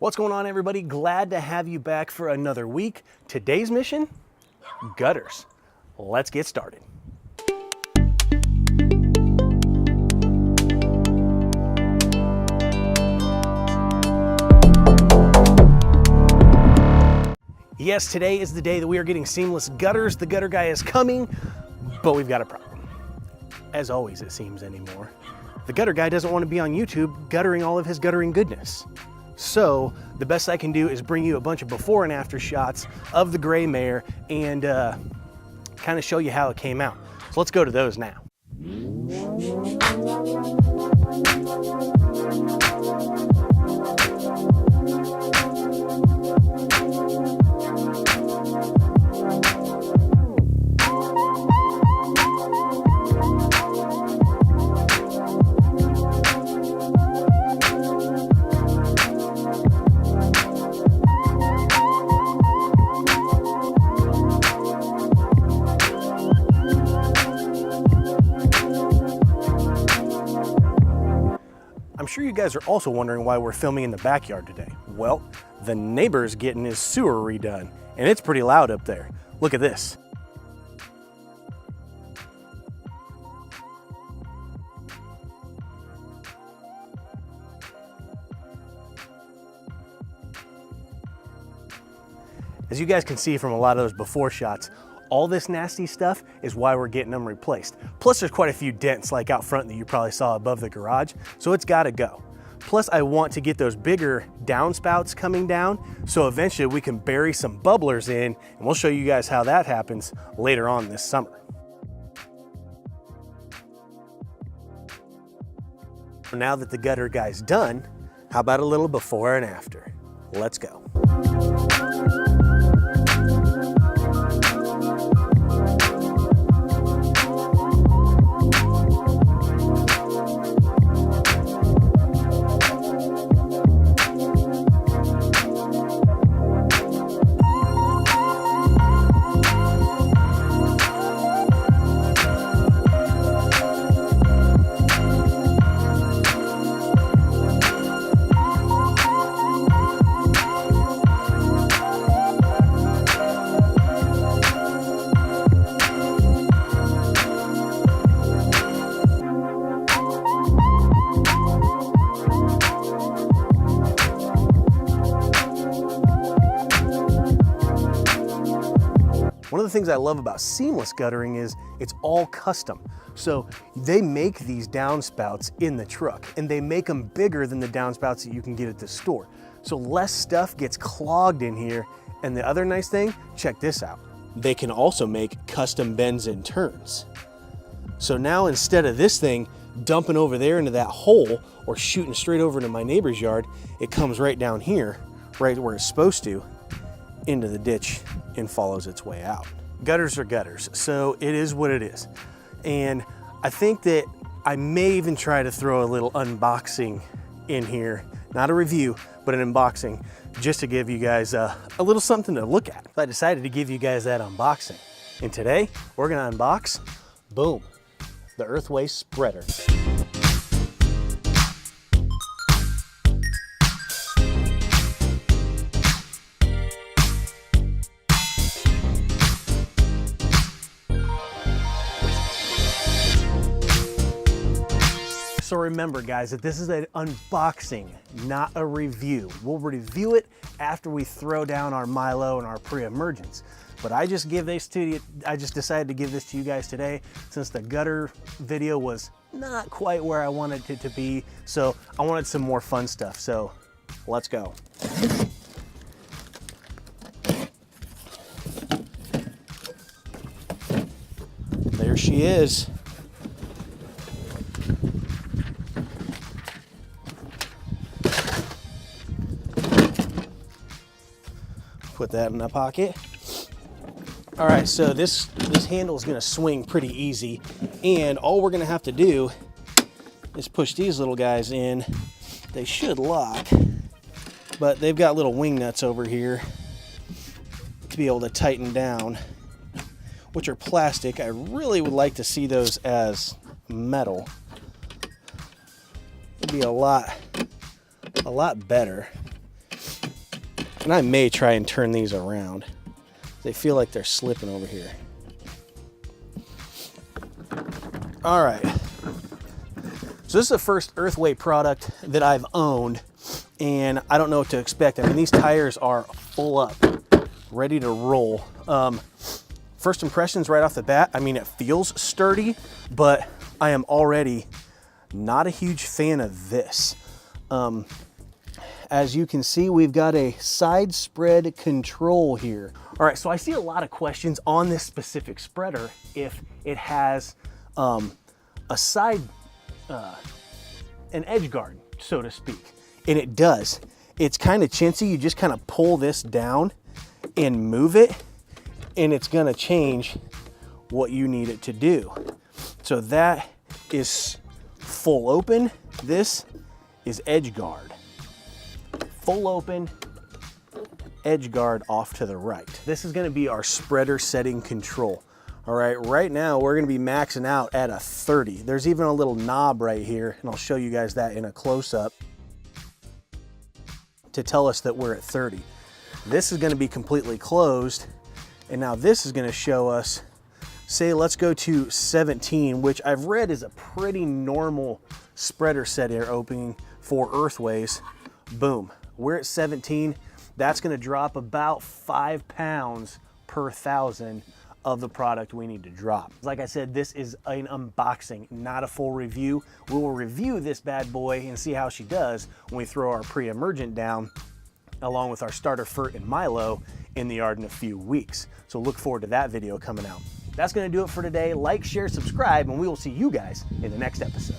What's going on, everybody? Glad to have you back for another week. Today's mission, gutters. Let's get started. Yes, today is the day that we are getting seamless gutters. The gutter guy is coming, but we've got a problem. As always, it seems anymore. The gutter guy doesn't want to be on YouTube guttering all of his guttering goodness. So the best I can do is bring you a bunch of before and after shots of the gray mare and kind of show you how it came out. So let's go to those now. I'm sure you guys are also wondering why we're filming in the backyard today. Well, the neighbor's getting his sewer redone, and it's pretty loud up there. Look at this. As you guys can see from a lot of those before shots, all this nasty stuff is why we're getting them replaced. Plus there's quite a few dents like out front that you probably saw above the garage, so it's gotta go. Plus I want to get those bigger downspouts coming down, so eventually we can bury some bubblers in, and we'll show you guys how that happens later on this summer. Now that the gutter guy's done, how about a little before and after? Let's go. One of the things I love about seamless guttering is it's all custom. So they make these downspouts in the truck, and they make them bigger than the downspouts that you can get at the store. So less stuff gets clogged in here. And the other nice thing, check this out. They can also make custom bends and turns. So now instead of this thing dumping over there into that hole or shooting straight over into my neighbor's yard, it comes right down here, right where it's supposed to, into the ditch and follows its way out. Gutters are gutters, so it is what it is. And I think that I may even try to throw a little unboxing in here, not a review, but an unboxing, just to give you guys a little something to look at. So I decided to give you guys that unboxing. And today, we're gonna unbox, boom, the Earthway spreader. So remember guys, that this is an unboxing, not a review. We'll review it after we throw down our Milo and our pre-emergence. But I just decided to give this to you guys today since the gutter video was not quite where I wanted it to be. So I wanted some more fun stuff. So let's go. There she is. Put that in my pocket. All right, so this handle is gonna swing pretty easy, and all we're gonna have to do is push these little guys in. They should lock, but they've got little wing nuts over here to be able to tighten down, which are plastic. I really would like to see those as metal. It'd be a lot better. And I may try and turn these around. They feel like they're slipping over here. All right. So this is the first Earthway product that I've owned, and I don't know what to expect. I mean, these tires are full up, ready to roll. First impressions right off the bat, I mean, it feels sturdy, but I am already not a huge fan of this. As you can see, we've got a side spread control here. All right, so I see a lot of questions on this specific spreader if it has a side, an edge guard, so to speak. And it does. It's kind of chintzy. You just kind of pull this down and move it, and it's gonna change what you need it to do. So that is full open. This is edge guard. Full open, edge guard off to the right. This is gonna be our spreader setting control. All right, right now we're gonna be maxing out at a 30. There's even a little knob right here, and I'll show you guys that in a close-up to tell us that we're at 30. This is gonna be completely closed, and now this is gonna show us, say let's go to 17, which I've read is a pretty normal spreader set air opening for Earthways. Boom, we're at 17. That's gonna drop about 5 pounds per 1,000 of the product we need to drop. Like I said, this is an unboxing, not a full review. We will review this bad boy and see how she does when we throw our pre-emergent down, along with our starter Fert and Milo in the yard in a few weeks. So look forward to that video coming out. That's gonna do it for today. Like, share, subscribe, and we will see you guys in the next episode.